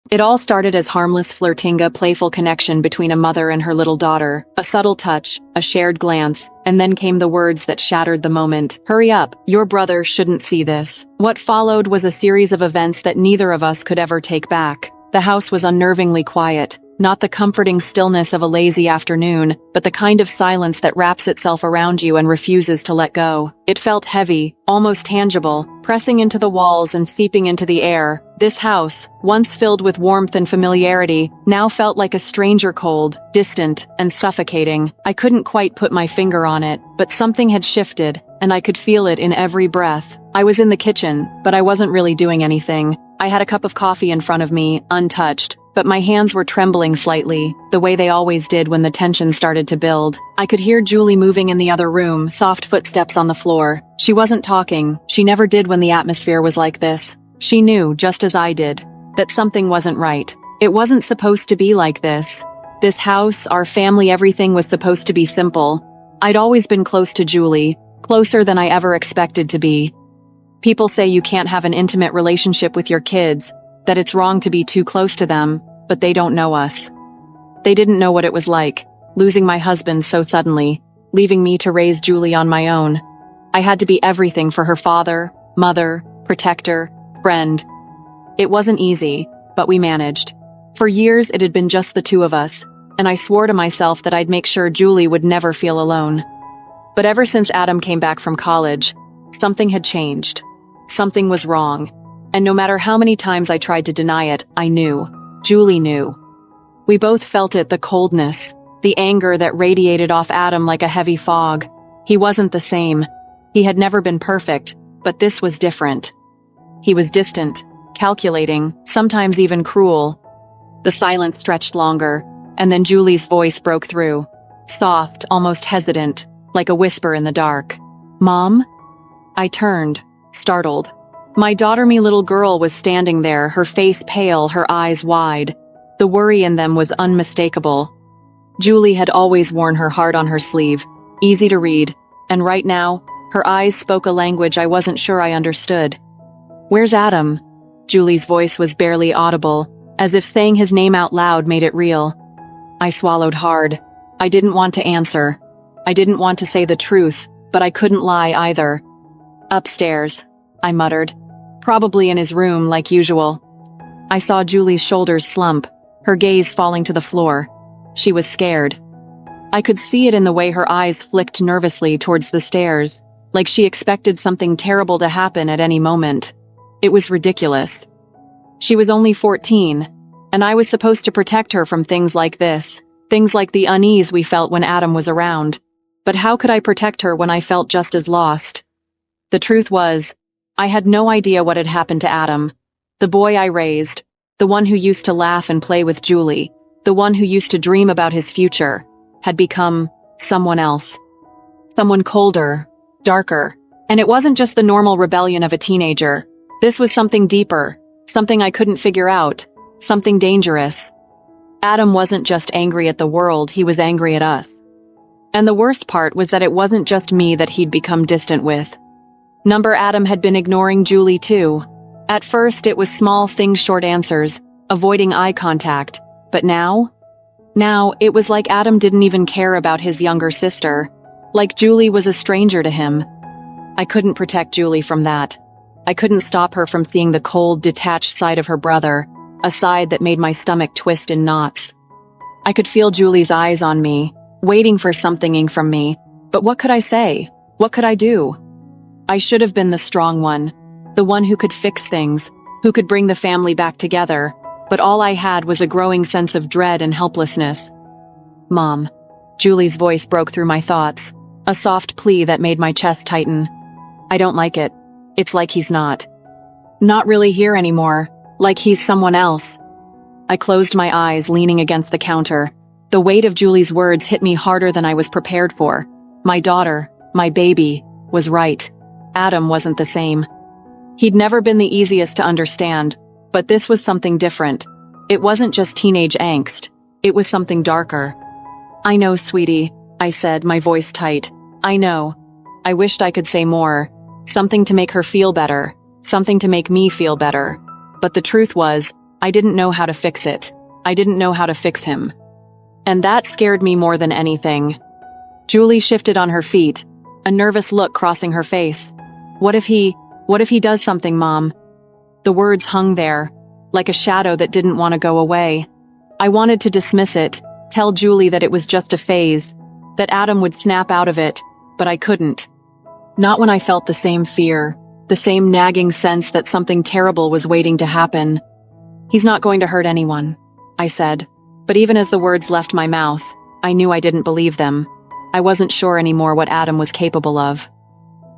It all started as harmless flirting, a playful connection between a mother and her little daughter, a subtle touch, a shared glance, and then came the words that shattered the moment. "Hurry up, your brother shouldn't see this." What followed was a series of events that neither of us could ever take back. The house was unnervingly quiet, not the comforting stillness of a lazy afternoon, but the kind of silence that wraps itself around you and refuses to let go. It felt heavy, almost tangible, pressing into the walls and seeping into the air. This house, once filled with warmth and familiarity, now felt like a stranger, cold, distant, and suffocating. I couldn't quite put my finger on it, but something had shifted, and I could feel it in every breath. I was in the kitchen, but I wasn't really doing anything. I had a cup of coffee in front of me, untouched, but my hands were trembling slightly, the way they always did when the tension started to build. I could hear Julie moving in the other room, soft footsteps on the floor. She wasn't talking. She never did when the atmosphere was like this. She knew, just as I did, that something wasn't right. It wasn't supposed to be like this. This house, our family, everything was supposed to be simple. I'd always been close to Julie, closer than I ever expected to be. People say you can't have an intimate relationship with your kids, that it's wrong to be too close to them, but they don't know us. They didn't know what it was like, losing my husband so suddenly, leaving me to raise Julie on my own. I had to be everything for her: father, mother, protector, friend. It wasn't easy, but we managed. For years it had been just the two of us, and I swore to myself that I'd make sure Julie would never feel alone. But ever since Adam came back from college, something had changed. Something was wrong. And no matter how many times I tried to deny it, I knew. Julie knew. We both felt it, the coldness, the anger that radiated off Adam like a heavy fog. He wasn't the same. He had never been perfect, but this was different. He was distant, calculating, sometimes even cruel. The silence stretched longer, and then Julie's voice broke through. Soft, almost hesitant, like a whisper in the dark. "Mom?" I turned, startled. My daughter-me little girl was standing there, her face pale, her eyes wide. The worry in them was unmistakable. Julie had always worn her heart on her sleeve, easy to read, and right now, her eyes spoke a language I wasn't sure I understood. "Where's Adam?" Julie's voice was barely audible, as if saying his name out loud made it real. I swallowed hard. I didn't want to answer. I didn't want to say the truth, but I couldn't lie either. "Upstairs," I muttered. "Probably in his room, like usual." I saw Julie's shoulders slump, her gaze falling to the floor. She was scared. I could see it in the way her eyes flicked nervously towards the stairs, like she expected something terrible to happen at any moment. It was ridiculous. She was only 14, and I was supposed to protect her from things like this, things like the unease we felt when Adam was around. But how could I protect her when I felt just as lost? The truth was, I had no idea what had happened to Adam. The boy I raised, the one who used to laugh and play with Julie, the one who used to dream about his future, had become someone else. Someone colder, darker. And it wasn't just the normal rebellion of a teenager. This was something deeper, something I couldn't figure out, something dangerous. Adam wasn't just angry at the world, he was angry at us. And the worst part was that it wasn't just me that he'd become distant with. Adam had been ignoring Julie too. At first it was small things, short answers, avoiding eye contact. But now it was like Adam didn't even care about his younger sister. Like Julie was a stranger to him. I couldn't protect Julie from that. I couldn't stop her from seeing the cold, detached side of her brother, a side that made my stomach twist in knots. I could feel Julie's eyes on me, waiting for something from me. But what could I say? What could I do? I should have been the strong one, the one who could fix things, who could bring the family back together, but all I had was a growing sense of dread and helplessness. "Mom." Julie's voice broke through my thoughts, a soft plea that made my chest tighten. "I don't like it. It's like he's not really here anymore, like he's someone else." I closed my eyes, leaning against the counter. The weight of Julie's words hit me harder than I was prepared for. My daughter, my baby, was right. Adam wasn't the same. He'd never been the easiest to understand, but this was something different. It wasn't just teenage angst. It was something darker. "I know, sweetie," I said, my voice tight. "I know." I wished I could say more. Something to make her feel better. Something to make me feel better. But the truth was, I didn't know how to fix it. I didn't know how to fix him. And that scared me more than anything. Julie shifted on her feet, a nervous look crossing her face. What if he does something, Mom? The words hung there, like a shadow that didn't want to go away. I wanted to dismiss it, tell Julie that it was just a phase, that Adam would snap out of it, but I couldn't. Not when I felt the same fear, the same nagging sense that something terrible was waiting to happen. He's not going to hurt anyone, I said, but even as the words left my mouth, I knew I didn't believe them. I wasn't sure anymore what Adam was capable of.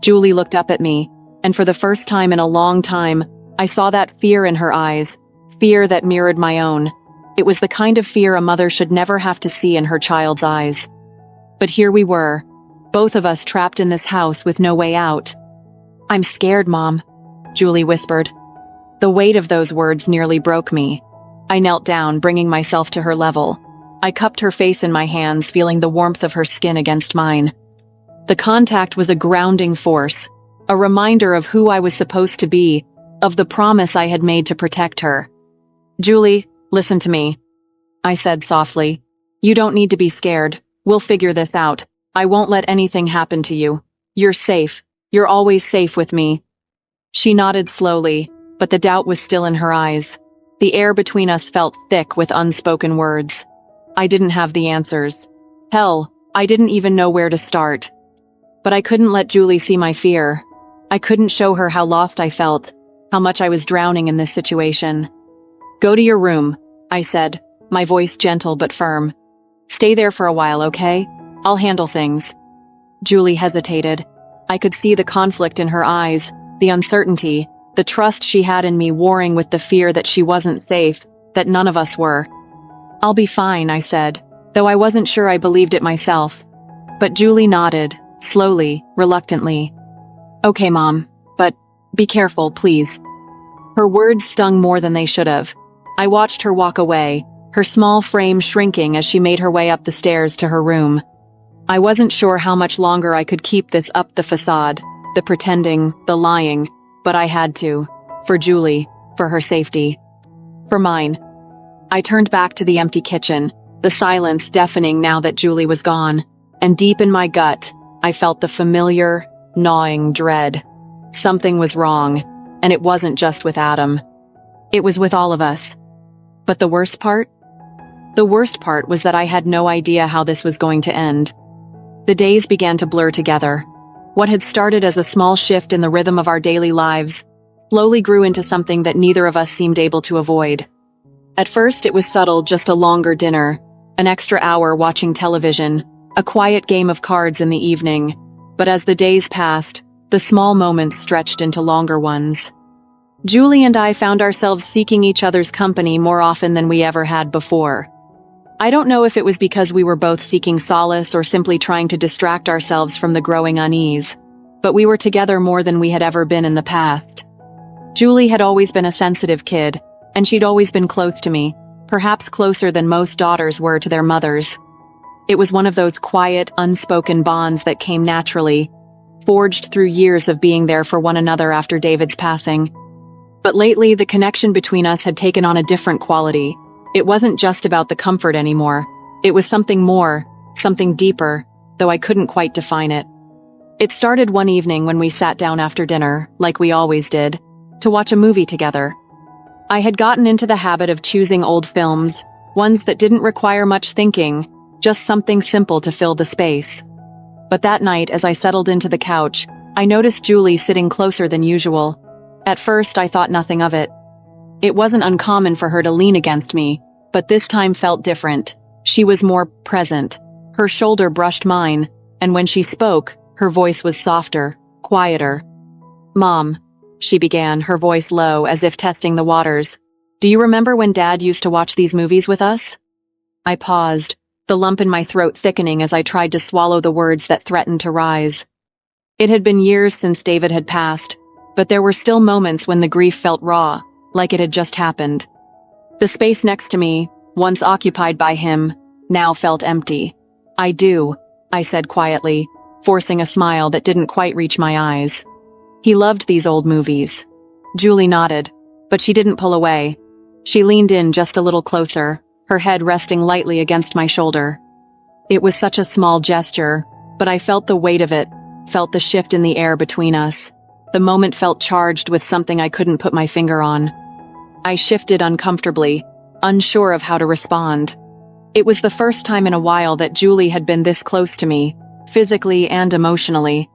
Julie looked up at me, and for the first time in a long time, I saw that fear in her eyes, fear that mirrored my own. It was the kind of fear a mother should never have to see in her child's eyes. But here we were, both of us trapped in this house with no way out. I'm scared, Mom, Julie whispered. The weight of those words nearly broke me. I knelt down, bringing myself to her level. I cupped her face in my hands, feeling the warmth of her skin against mine. The contact was a grounding force, a reminder of who I was supposed to be, of the promise I had made to protect her. Julie, listen to me, I said softly. You don't need to be scared. We'll figure this out. I won't let anything happen to you. You're safe. You're always safe with me. She nodded slowly, but the doubt was still in her eyes. The air between us felt thick with unspoken words. I didn't have the answers. Hell, I didn't even know where to start. But I couldn't let Julie see my fear. I couldn't show her how lost I felt, how much I was drowning in this situation. Go to your room, I said, my voice gentle but firm. Stay there for a while, okay? I'll handle things. Julie hesitated. I could see the conflict in her eyes, the uncertainty, the trust she had in me warring with the fear that she wasn't safe, that none of us were. I'll be fine, I said, though I wasn't sure I believed it myself. But Julie nodded, slowly, reluctantly. Okay, Mom, but be careful, please. Her words stung more than they should have. I watched her walk away, her small frame shrinking as she made her way up the stairs to her room. I wasn't sure how much longer I could keep this up the facade, the pretending, the lying, but I had to. For Julie, for her safety. For mine. I turned back to the empty kitchen, the silence deafening now that Julie was gone, and deep in my gut, I felt the familiar, gnawing dread. Something was wrong, and it wasn't just with Adam. It was with all of us. But the worst part? The worst part was that I had no idea how this was going to end. The days began to blur together. What had started as a small shift in the rhythm of our daily lives slowly grew into something that neither of us seemed able to avoid. At first it was subtle, just a longer dinner, an extra hour watching television, a quiet game of cards in the evening. But as the days passed, the small moments stretched into longer ones. Julie and I found ourselves seeking each other's company more often than we ever had before. I don't know if it was because we were both seeking solace or simply trying to distract ourselves from the growing unease, but we were together more than we had ever been in the past. Julie had always been a sensitive kid, and she'd always been close to me, perhaps closer than most daughters were to their mothers. It was one of those quiet, unspoken bonds that came naturally, forged through years of being there for one another after David's passing. But lately, the connection between us had taken on a different quality. It wasn't just about the comfort anymore. It was something more, something deeper, though I couldn't quite define it. It started one evening when we sat down after dinner, like we always did, to watch a movie together. I had gotten into the habit of choosing old films, ones that didn't require much thinking, just something simple to fill the space. But that night, as I settled into the couch, I noticed Julie sitting closer than usual. At first, I thought nothing of it. It wasn't uncommon for her to lean against me, but this time felt different. She was more present. Her shoulder brushed mine, and when she spoke, her voice was softer, quieter. "Mom," she began, her voice low, as if testing the waters. "Do you remember when Dad used to watch these movies with us?" I paused, the lump in my throat thickening as I tried to swallow the words that threatened to rise. It had been years since David had passed, but there were still moments when the grief felt raw, like it had just happened. The space next to me, once occupied by him, now felt empty. "I do," I said quietly, forcing a smile that didn't quite reach my eyes. "He loved these old movies." Julie nodded, but she didn't pull away. She leaned in just a little closer, her head resting lightly against my shoulder. It was such a small gesture, but I felt the weight of it, felt the shift in the air between us. The moment felt charged with something I couldn't put my finger on. I shifted uncomfortably, unsure of how to respond. It was the first time in a while that Julie had been this close to me, physically and emotionally.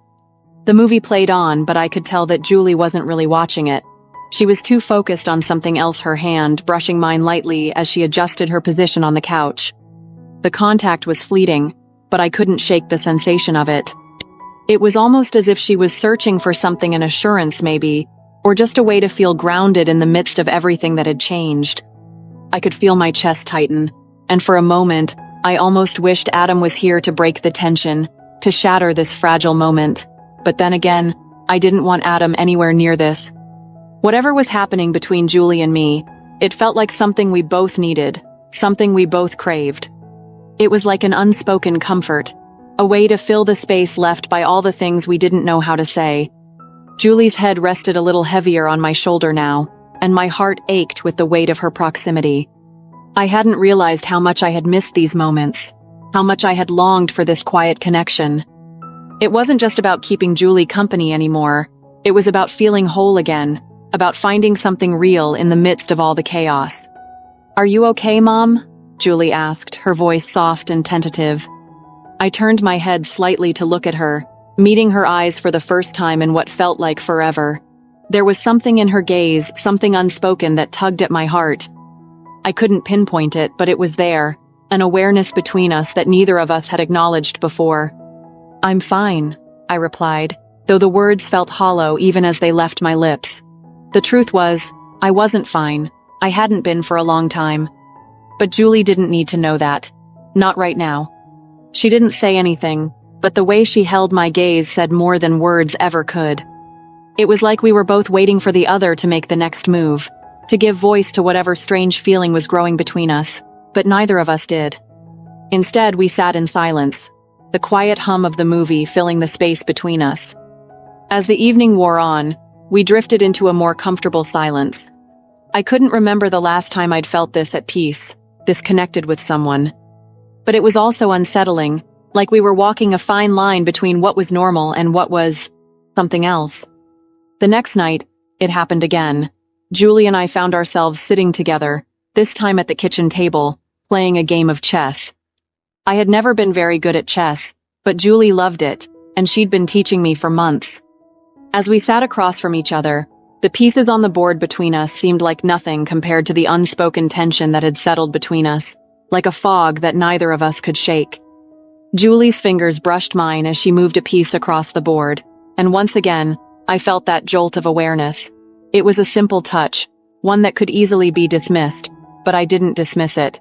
The movie played on, but I could tell that Julie wasn't really watching it. She was too focused on something else, her hand brushing mine lightly as she adjusted her position on the couch. The contact was fleeting, but I couldn't shake the sensation of it. It was almost as if she was searching for something, an assurance maybe, or just a way to feel grounded in the midst of everything that had changed. I could feel my chest tighten, and for a moment, I almost wished Adam was here to break the tension, to shatter this fragile moment. But then again, I didn't want Adam anywhere near this. Whatever was happening between Julie and me, it felt like something we both needed, something we both craved. It was like an unspoken comfort, a way to fill the space left by all the things we didn't know how to say. Julie's head rested a little heavier on my shoulder now, and my heart ached with the weight of her proximity. I hadn't realized how much I had missed these moments, how much I had longed for this quiet connection. It wasn't just about keeping Julie company anymore. It was about feeling whole again, about finding something real in the midst of all the chaos. "Are you okay, Mom?" Julie asked, her voice soft and tentative. I turned my head slightly to look at her, meeting her eyes for the first time in what felt like forever. There was something in her gaze, something unspoken that tugged at my heart. I couldn't pinpoint it, but it was there, an awareness between us that neither of us had acknowledged before. "I'm fine," I replied, though the words felt hollow even as they left my lips. The truth was, I wasn't fine. I hadn't been for a long time. But Julie didn't need to know that. Not right now. She didn't say anything, but the way she held my gaze said more than words ever could. It was like we were both waiting for the other to make the next move, to give voice to whatever strange feeling was growing between us, but neither of us did. Instead, we sat in silence, the quiet hum of the movie filling the space between us. As the evening wore on, we drifted into a more comfortable silence. I couldn't remember the last time I'd felt this at peace, this connected with someone. But it was also unsettling, like we were walking a fine line between what was normal and what was something else. The next night, it happened again. Julie and I found ourselves sitting together, this time at the kitchen table, playing a game of chess. I had never been very good at chess, but Julie loved it, and she'd been teaching me for months. As we sat across from each other, the pieces on the board between us seemed like nothing compared to the unspoken tension that had settled between us, like a fog that neither of us could shake. Julie's fingers brushed mine as she moved a piece across the board, and once again, I felt that jolt of awareness. It was a simple touch, one that could easily be dismissed, but I didn't dismiss it.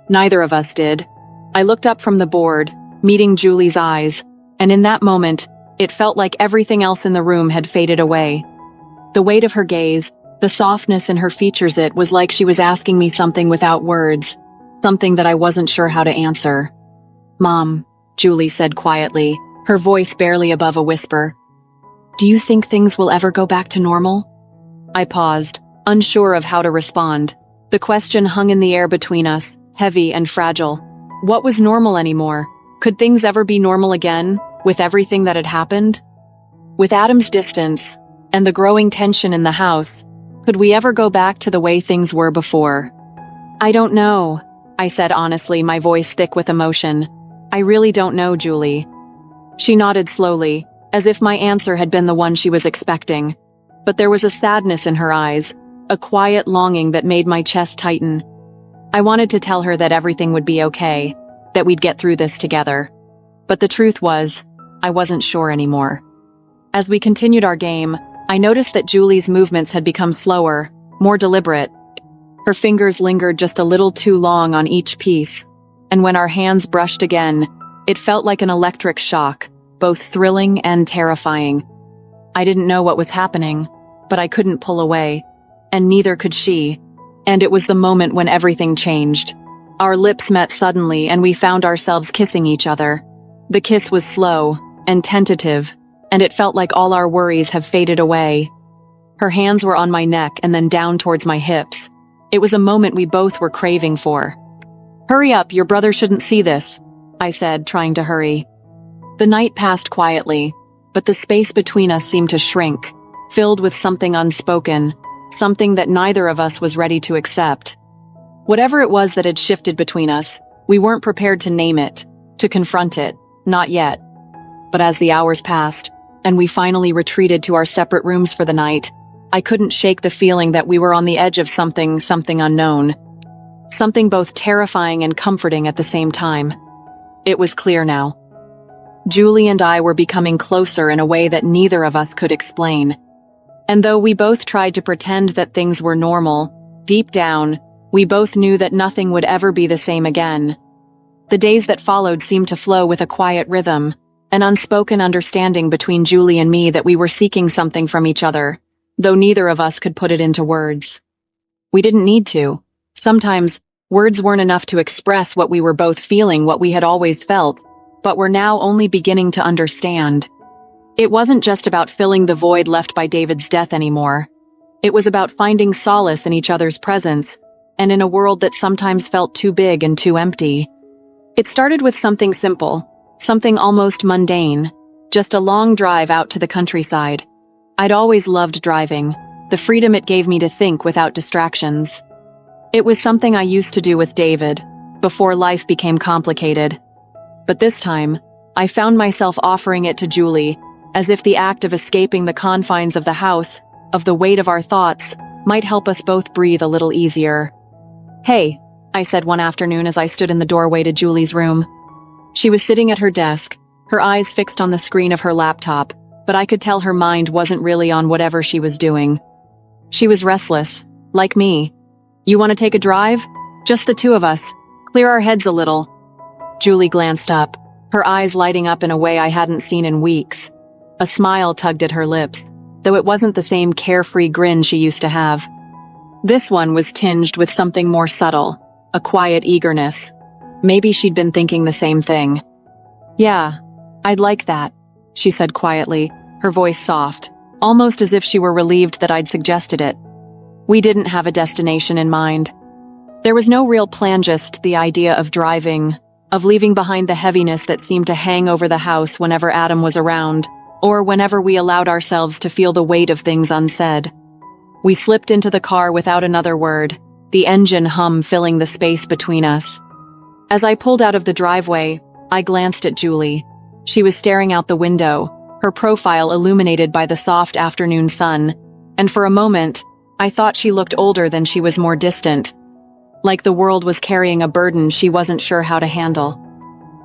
Neither of us did. I looked up from the board, meeting Julie's eyes, and in that moment, it felt like everything else in the room had faded away. The weight of her gaze, the softness in her features, it was like she was asking me something without words, something that I wasn't sure how to answer. "Mom," Julie said quietly, her voice barely above a whisper. "Do you think things will ever go back to normal?" I paused, unsure of how to respond. The question hung in the air between us, heavy and fragile. What was normal anymore? Could things ever be normal again, with everything that had happened? With Adam's distance, and the growing tension in the house, could we ever go back to the way things were before? "I don't know," I said honestly, my voice thick with emotion. "I really don't know, Julie." She nodded slowly, as if my answer had been the one she was expecting. But there was a sadness in her eyes, a quiet longing that made my chest tighten. I wanted to tell her that everything would be okay, that we'd get through this together. But the truth was, I wasn't sure anymore. As we continued our game, I noticed that Julie's movements had become slower, more deliberate. Her fingers lingered just a little too long on each piece, and when our hands brushed again, it felt like an electric shock, both thrilling and terrifying. I didn't know what was happening, but I couldn't pull away, and neither could she, and it was the moment when everything changed. Our lips met suddenly and we found ourselves kissing each other. The kiss was slow and tentative, and it felt like all our worries have faded away. Her hands were on my neck and then down towards my hips, It was a moment we both were craving for. "Hurry up, your brother shouldn't see this," I said, trying to hurry. The night passed quietly, but the space between us seemed to shrink, filled with something unspoken, something that neither of us was ready to accept. Whatever it was that had shifted between us, we weren't prepared to name it, to confront it, not yet. But as the hours passed, and we finally retreated to our separate rooms for the night, I couldn't shake the feeling that we were on the edge of something unknown. Something both terrifying and comforting at the same time. It was clear now. Julie and I were becoming closer in a way that neither of us could explain. And though we both tried to pretend that things were normal, deep down, we both knew that nothing would ever be the same again. The days that followed seemed to flow with a quiet rhythm, an unspoken understanding between Julie and me that we were seeking something from each other, though neither of us could put it into words. We didn't need to. Sometimes, words weren't enough to express what we were both feeling, what we had always felt, but were now only beginning to understand. It wasn't just about filling the void left by David's death anymore. It was about finding solace in each other's presence, and in a world that sometimes felt too big and too empty. It started with something simple, something almost mundane, just a long drive out to the countryside. I'd always loved driving, the freedom it gave me to think without distractions. It was something I used to do with David, before life became complicated. But this time, I found myself offering it to Julie, as if the act of escaping the confines of the house, of the weight of our thoughts, might help us both breathe a little easier. "Hey," I said one afternoon as I stood in the doorway to Julie's room. She was sitting at her desk, her eyes fixed on the screen of her laptop, but I could tell her mind wasn't really on whatever she was doing. She was restless, like me. "You want to take a drive? Just the two of us. Clear our heads a little." Julie glanced up, her eyes lighting up in a way I hadn't seen in weeks. A smile tugged at her lips, though it wasn't the same carefree grin she used to have. This one was tinged with something more subtle, a quiet eagerness. Maybe she'd been thinking the same thing. "Yeah, I'd like that," she said quietly, her voice soft, almost as if she were relieved that I'd suggested it. We didn't have a destination in mind. There was no real plan, just the idea of driving, of leaving behind the heaviness that seemed to hang over the house whenever Adam was around, or whenever we allowed ourselves to feel the weight of things unsaid. We slipped into the car without another word, the engine hum filling the space between us. As I pulled out of the driveway, I glanced at Julie. She was staring out the window, her profile illuminated by the soft afternoon sun, and for a moment, I thought she looked older than she was, more distant. Like the world was carrying a burden she wasn't sure how to handle.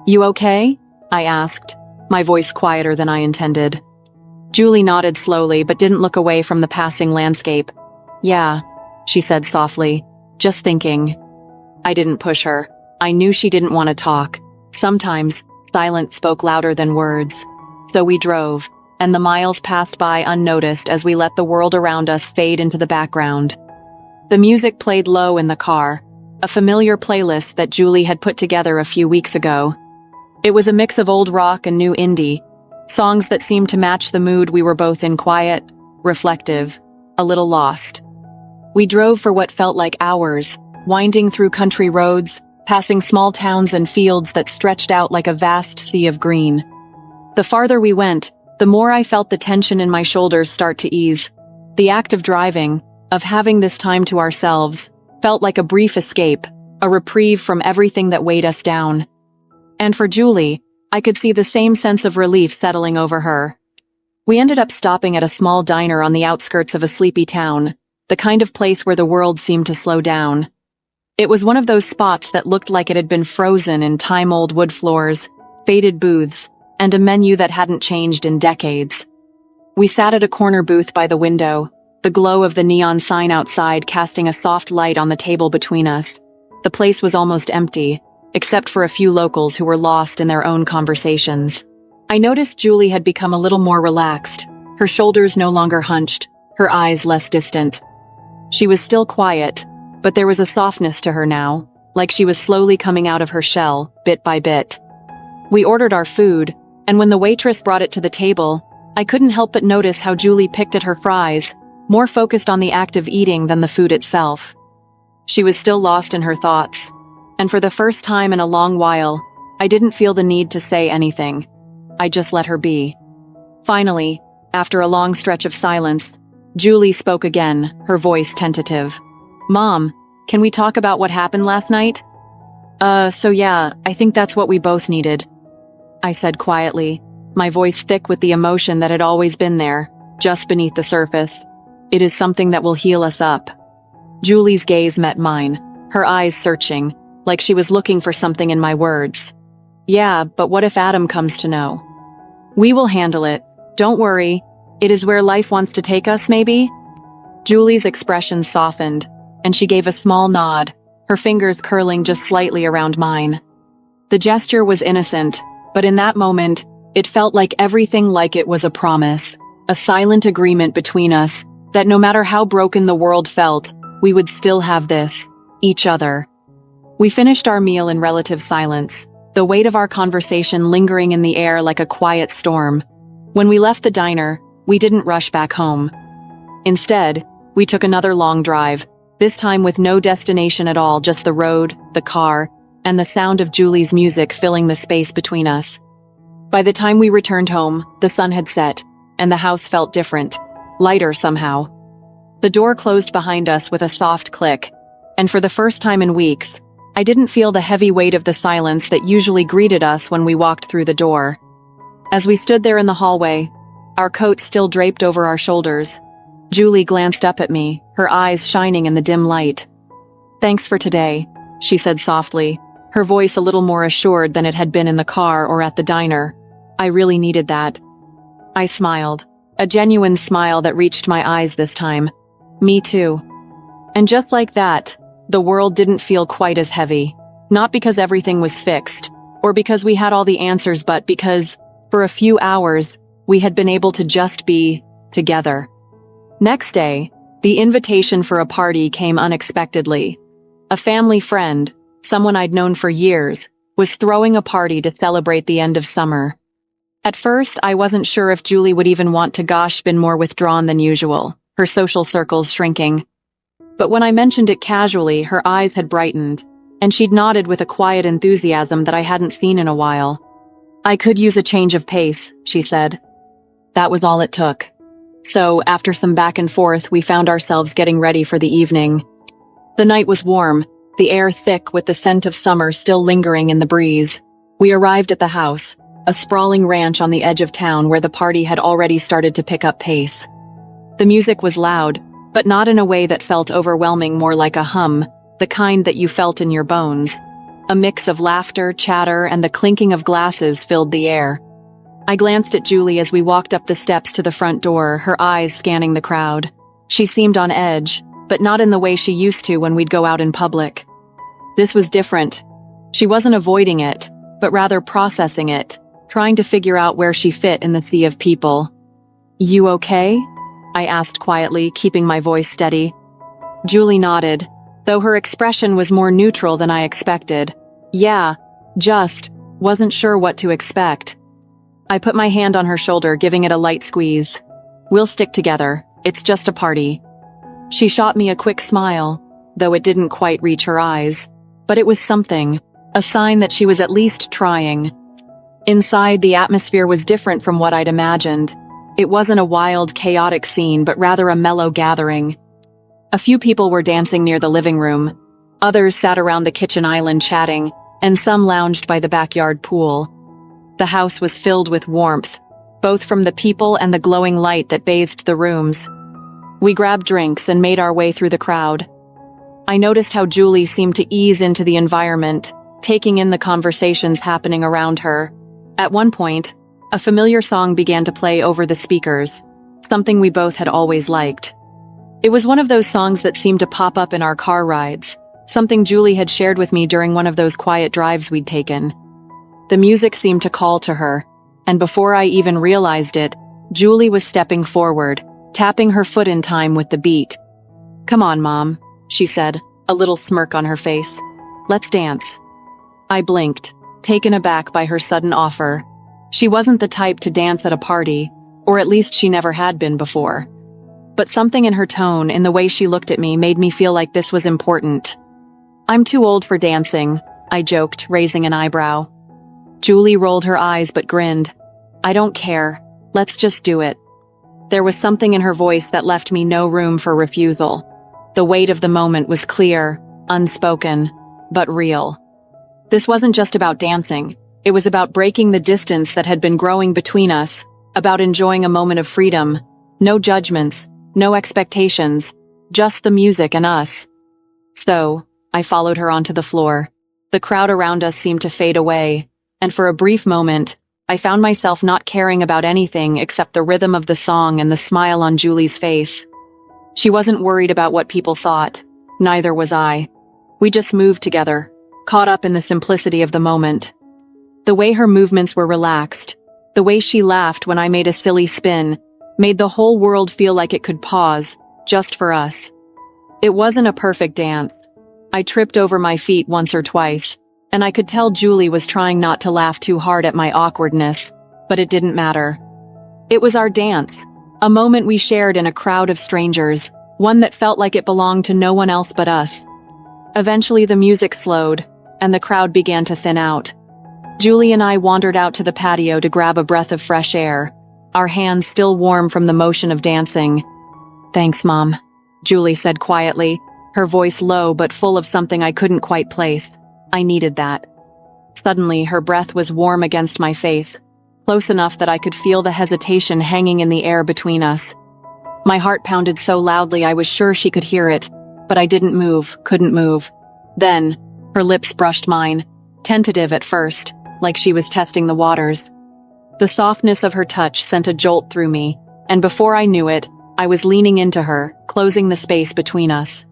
"You okay?" I asked, my voice quieter than I intended. Julie nodded slowly but didn't look away from the passing landscape. "Yeah," she said softly, "just thinking." I didn't push her. I knew she didn't want to talk. Sometimes, silence spoke louder than words. So we drove, and the miles passed by unnoticed as we let the world around us fade into the background. The music played low in the car, a familiar playlist that Julie had put together a few weeks ago. It was a mix of old rock and new indie, songs that seemed to match the mood we were both in, quiet, reflective, a little lost. We drove for what felt like hours, winding through country roads, passing small towns and fields that stretched out like a vast sea of green. The farther we went, the more I felt the tension in my shoulders start to ease. The act of driving, of having this time to ourselves, felt like a brief escape, a reprieve from everything that weighed us down. And for Julie, I could see the same sense of relief settling over her. We ended up stopping at a small diner on the outskirts of a sleepy town, the kind of place where the world seemed to slow down. It was one of those spots that looked like it had been frozen in time-old wood floors, faded booths, and a menu that hadn't changed in decades. We sat at a corner booth by the window, the glow of the neon sign outside casting a soft light on the table between us. The place was almost empty, except for a few locals who were lost in their own conversations. I noticed Julie had become a little more relaxed, her shoulders no longer hunched, her eyes less distant. She was still quiet, but there was a softness to her now, like she was slowly coming out of her shell, bit by bit. We ordered our food, and when the waitress brought it to the table, I couldn't help but notice how Julie picked at her fries, more focused on the act of eating than the food itself. She was still lost in her thoughts, and for the first time in a long while, I didn't feel the need to say anything. I just let her be. Finally, after a long stretch of silence, Julie spoke again, her voice tentative. "Mom, can we talk about what happened last night?" So yeah, I think that's what we both needed," I said quietly, my voice thick with the emotion that had always been there, just beneath the surface. "It is something that will heal us up." Julie's gaze met mine, her eyes searching, like she was looking for something in my words. "Yeah, but what if Adam comes to know?" "We will handle it. Don't worry. It is where life wants to take us, maybe?" Julie's expression softened, and she gave a small nod, her fingers curling just slightly around mine. The gesture was innocent, but in that moment, it felt like everything like it was a promise, a silent agreement between us, that no matter how broken the world felt, we would still have this, each other. We finished our meal in relative silence, the weight of our conversation lingering in the air like a quiet storm. When we left the diner, we didn't rush back home. Instead, we took another long drive, this time with no destination at all, just the road, the car, and the sound of Julie's music filling the space between us. By the time we returned home, the sun had set, and the house felt different, lighter somehow. The door closed behind us with a soft click, and for the first time in weeks, I didn't feel the heavy weight of the silence that usually greeted us when we walked through the door. As we stood there in the hallway, our coats still draped over our shoulders, Julie glanced up at me, her eyes shining in the dim light. "Thanks for today," she said softly, her voice a little more assured than it had been in the car or at the diner. "I really needed that." I smiled, a genuine smile that reached my eyes this time. "Me too." And just like that, the world didn't feel quite as heavy. Not because everything was fixed, or because we had all the answers, but because, for a few hours, we had been able to just be together. Next day, the invitation for a party came unexpectedly. A family friend, someone I'd known for years, was throwing a party to celebrate the end of summer. At first, I wasn't sure if Julie would even want to. Been more withdrawn than usual, her social circles shrinking. But when I mentioned it casually, her eyes had brightened, and she'd nodded with a quiet enthusiasm that I hadn't seen in a while. "I could use a change of pace," she said. That was all it took. So, after some back and forth, we found ourselves getting ready for the evening. The night was warm, the air thick with the scent of summer still lingering in the breeze. We arrived at the house, a sprawling ranch on the edge of town where the party had already started to pick up pace. The music was loud, but not in a way that felt overwhelming, more like a hum, the kind that you felt in your bones. A mix of laughter, chatter, and the clinking of glasses filled the air. I glanced at Julie as we walked up the steps to the front door, her eyes scanning the crowd. She seemed on edge, but not in the way she used to when we'd go out in public. This was different. She wasn't avoiding it, but rather processing it, trying to figure out where she fit in the sea of people. "You okay?" I asked quietly, keeping my voice steady. Julie nodded, though her expression was more neutral than I expected. "Yeah, just wasn't sure what to expect." I put my hand on her shoulder, giving it a light squeeze. "We'll stick together. It's just a party." She shot me a quick smile, though it didn't quite reach her eyes. But it was something, a sign that she was at least trying. Inside, the atmosphere was different from what I'd imagined. It wasn't a wild, chaotic scene, but rather a mellow gathering. A few people were dancing near the living room. Others sat around the kitchen island chatting, and some lounged by the backyard pool. The house was filled with warmth, both from the people and the glowing light that bathed the rooms. We grabbed drinks and made our way through the crowd. I noticed how Julie seemed to ease into the environment, taking in the conversations happening around her. At one point, a familiar song began to play over the speakers, something we both had always liked. It was one of those songs that seemed to pop up in our car rides, something Julie had shared with me during one of those quiet drives we'd taken. The music seemed to call to her, and before I even realized it, Julie was stepping forward, tapping her foot in time with the beat. "Come on, Mom," she said, a little smirk on her face. "Let's dance." I blinked, taken aback by her sudden offer. She wasn't the type to dance at a party, or at least she never had been before. but something in her tone, in the way she looked at me, made me feel like this was important. "I'm too old for dancing," I joked, raising an eyebrow. Julie rolled her eyes but grinned. "I don't care. Let's just do it." There was something in her voice that left me no room for refusal. The weight of the moment was clear, unspoken, but real. This wasn't just about dancing. It was about breaking the distance that had been growing between us, about enjoying a moment of freedom. No judgments, no expectations, just the music and us. So, I followed her onto the floor. The crowd around us seemed to fade away, and for a brief moment, I found myself not caring about anything except the rhythm of the song and the smile on Julie's face. She wasn't worried about what people thought. Neither was I. We just moved together, caught up in the simplicity of the moment. The way her movements were relaxed, the way she laughed when I made a silly spin, made the whole world feel like it could pause, just for us. It wasn't a perfect dance. I tripped over my feet once or twice, and I could tell Julie was trying not to laugh too hard at my awkwardness, but it didn't matter. It was our dance, a moment we shared in a crowd of strangers, one that felt like it belonged to no one else but us. Eventually the music slowed, and the crowd began to thin out. Julie and I wandered out to the patio to grab a breath of fresh air, our hands still warm from the motion of dancing. "Thanks, Mom," Julie said quietly, her voice low but full of something I couldn't quite place. I needed that. Suddenly, her breath was warm against my face, close enough that I could feel the hesitation hanging in the air between us. My heart pounded so loudly I was sure she could hear it, but I couldn't move. Then, her lips brushed mine, tentative at first, like she was testing the waters. The softness of her touch sent a jolt through me, and before I knew it, I was leaning into her, closing the space between us.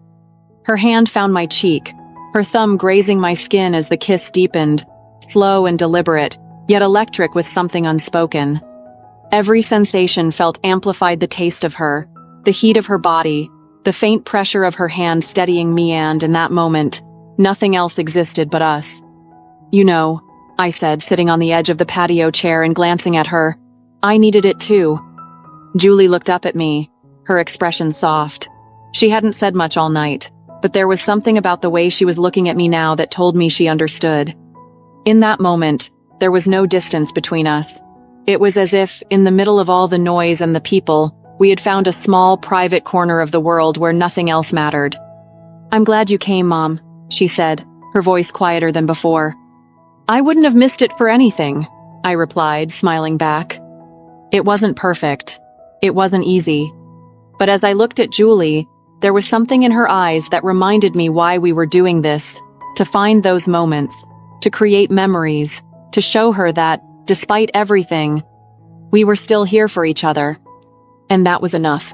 Her hand found my cheek, her thumb grazing my skin as the kiss deepened, slow and deliberate, yet electric with something unspoken. Every sensation felt amplified the taste of her, the heat of her body, the faint pressure of her hand steadying me, and in that moment, nothing else existed but us. "You know," I said, sitting on the edge of the patio chair and glancing at her, "I needed it too." Julie looked up at me, her expression soft. She hadn't said much all night, but there was something about the way she was looking at me now that told me she understood. In that moment, there was no distance between us. It was as if, in the middle of all the noise and the people, we had found a small, private corner of the world where nothing else mattered. "I'm glad you came, Mom," she said, her voice quieter than before. "I wouldn't have missed it for anything," I replied, smiling back. It wasn't perfect. It wasn't easy. But as I looked at Julie, there was something in her eyes that reminded me why we were doing this, to find those moments, to create memories, to show her that, despite everything, we were still here for each other. And that was enough.